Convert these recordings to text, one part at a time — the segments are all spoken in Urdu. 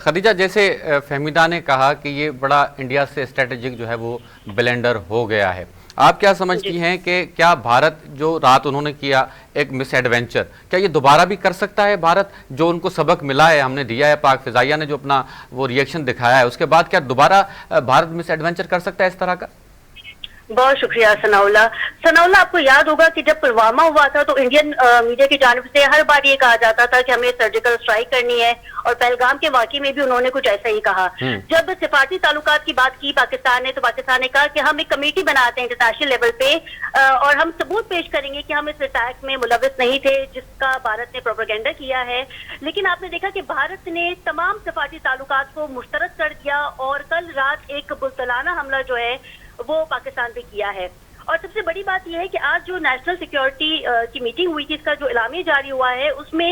خدیجہ، جیسے فہمیدہ نے کہا کہ یہ بڑا انڈیا سے اسٹریٹجک جو ہے وہ بلینڈر ہو گیا ہے، آپ کیا سمجھتی ہیں کہ کیا بھارت جو رات انہوں نے کیا ایک مس ایڈونچر، کیا یہ دوبارہ بھی کر سکتا ہے بھارت؟ جو ان کو سبق ملا ہے، ہم نے دیا ہے، پاک فضائیہ نے جو اپنا وہ ریئیکشن دکھایا ہے، اس کے بعد کیا دوبارہ بھارت مس ایڈونچر کر سکتا ہے اس طرح کا؟ بہت شکریہ ثناءاللہ، آپ کو یاد ہوگا کہ جب پلوامہ ہوا تھا تو انڈین میڈیا کی جانب سے ہر بار یہ کہا جاتا تھا کہ ہمیں سرجیکل اسٹرائک کرنی ہے، اور پہلگام کے واقعے میں بھی انہوں نے کچھ ایسا ہی کہا۔ جب سفارتی تعلقات کی بات کی پاکستان نے، تو پاکستان نے کہا کہ ہم ایک کمیٹی بناتے ہیں انٹرنیشنل لیول پہ، اور ہم ثبوت پیش کریں گے کہ ہم اس اٹیک میں ملوث نہیں تھے جس کا بھارت نے پروپیگنڈا کیا ہے۔ لیکن آپ نے دیکھا کہ بھارت نے تمام سفارتی تعلقات کو مسترد کر دیا، اور کل رات ایک بزدلانہ حملہ جو ہے وہ پاکستان پہ کیا ہے۔ اور سب سے بڑی بات یہ ہے کہ آج جو نیشنل سیکیورٹی کی میٹنگ ہوئی تھی، اس کا جو اعلامیہ جاری ہوا ہے، اس میں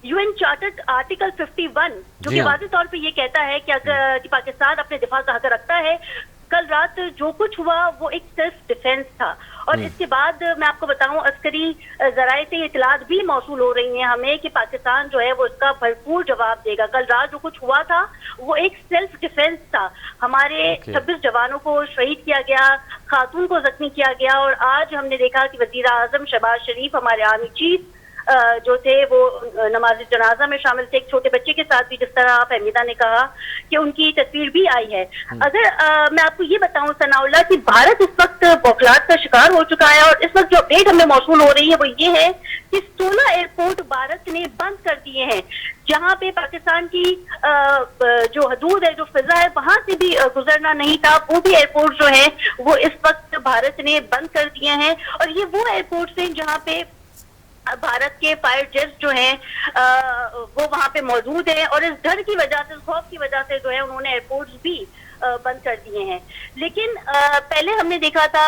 یو این چارٹر آرٹیکل 51 جو کہ واضح طور پہ یہ کہتا ہے کہ اگر پاکستان اپنے دفاع کا حق رکھتا ہے، کل رات جو کچھ ہوا وہ ایک سیلف ڈیفینس تھا۔ اور اس کے بعد میں آپ کو بتاؤں، عسکری ذرائع سے اطلاعات بھی موصول ہو رہی ہیں ہمیں کہ پاکستان جو ہے وہ اس کا بھرپور جواب دے گا۔ کل رات جو کچھ ہوا تھا وہ ایک سیلف ڈیفینس تھا۔ ہمارے 26 جوانوں کو شہید کیا گیا، خاتون کو زخمی کیا گیا، اور آج ہم نے دیکھا کہ وزیر اعظم شہباز شریف، ہمارے آرمی چیف جو تھے، وہ نماز جنازہ میں شامل تھے، ایک چھوٹے بچے کے ساتھ بھی، جس طرح فہمیدہ نے کہا کہ ان کی تصویر بھی آئی ہے۔ اگر میں آپ کو یہ بتاؤں ثناءاللہ کہ بھارت اس وقت بوکھلاہٹ کا شکار ہو چکا ہے، اور اس وقت جو اپڈیٹ ہمیں موصول ہو رہی ہے وہ یہ ہے کہ 16 ایئرپورٹ بھارت نے بند کر دیے ہیں، جہاں پہ پاکستان کی جو حدود ہے، جو فضا ہے، وہاں سے بھی گزرنا نہیں تھا، وہ بھی ایئرپورٹ جو ہے وہ اس وقت بھارت نے بند کر دیے ہیں۔ اور یہ وہ ایئرپورٹس ہیں جہاں پہ بھارت کے فائر جیٹس جو ہیں وہ وہاں پہ موجود ہیں، اور اس ڈر کی وجہ سے، اس خوف کی وجہ سے جو ہے انہوں نے ایئرپورٹس بھی بند کر دیے ہیں۔ لیکن پہلے ہم نے دیکھا تھا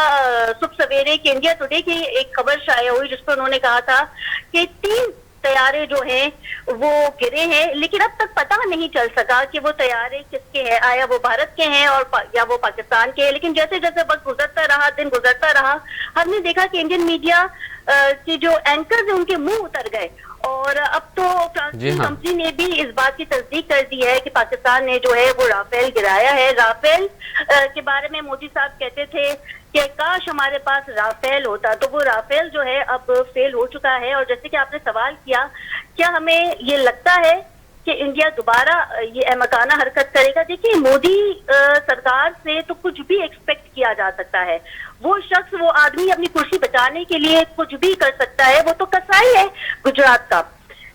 صبح سویرے کہ انڈیا ٹوڈے کی ایک خبر شائع ہوئی جس پر انہوں نے کہا تھا کہ 3 طیارے جو ہیں وہ گرے ہیں، لیکن اب تک پتہ نہیں چل سکا کہ وہ طیارے کس کے ہیں، آیا وہ بھارت کے ہیں اور یا وہ پاکستان کے ہیں۔ لیکن جیسے جیسے وقت گزرتا رہا، دن گزرتا رہا، ہم نے دیکھا کہ انڈین میڈیا کے جو اینکرز ہیں ان کے منہ اتر گئے، اور اب تو فرانسیسی کمپنی نے بھی اس بات کی تصدیق کر دی ہے کہ پاکستان نے جو ہے وہ رافیل گرایا ہے۔ رافیل کے بارے میں مودی صاحب کہتے تھے کہ کاش ہمارے پاس رافیل ہوتا، تو وہ رافیل جو ہے اب فیل ہو چکا ہے۔ اور جیسے کہ آپ نے سوال کیا، کیا ہمیں یہ لگتا ہے کہ انڈیا دوبارہ یہ احمقانہ حرکت کرے گا؟ دیکھیے، مودی سرکار سے تو کچھ بھی ایکسپیکٹ کیا جا سکتا ہے، وہ شخص، وہ آدمی اپنی کرسی بچانے کے لیے کچھ بھی کر سکتا ہے، وہ تو کسائی ہے گجرات کا۔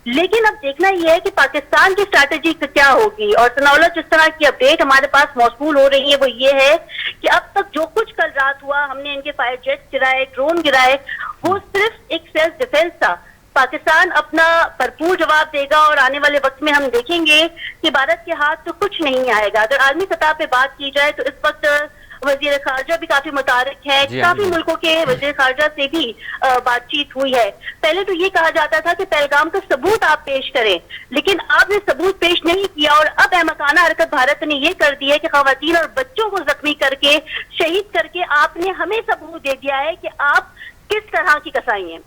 لیکن اب دیکھنا یہ ہے کہ پاکستان کی اسٹریٹجی کیا ہوگی۔ اور ثناءاللہ، جس طرح کی اپڈیٹ ہمارے پاس موصول ہو رہی ہے وہ یہ ہے کہ اب تک جو کچھ کل رات ہوا، ہم نے ان کے فائر جیٹ گرائے، ڈرون گرائے، وہ صرف ایک سیلف ڈیفینس تھا۔ پاکستان اپنا بھرپور جواب دے گا، اور آنے والے وقت میں ہم دیکھیں گے کہ بھارت کے ہاتھ تو کچھ نہیں آئے گا۔ اگر عالمی سطح پہ بات کی جائے تو اس وقت وزیر خارجہ بھی کافی متحرک ہے، کافی ملکوں کے وزیر خارجہ سے بھی بات چیت ہوئی ہے۔ پہلے تو یہ کہا جاتا تھا کہ پہلگام کا ثبوت آپ پیش کریں، لیکن آپ نے ثبوت پیش نہیں کیا، اور اب احمقانہ حرکت بھارت نے یہ کر دی ہے کہ خواتین اور بچوں کو زخمی کر کے، شہید کر کے، آپ نے ہمیں ثبوت دے دیا ہے کہ آپ کس طرح کی کسائی ہیں۔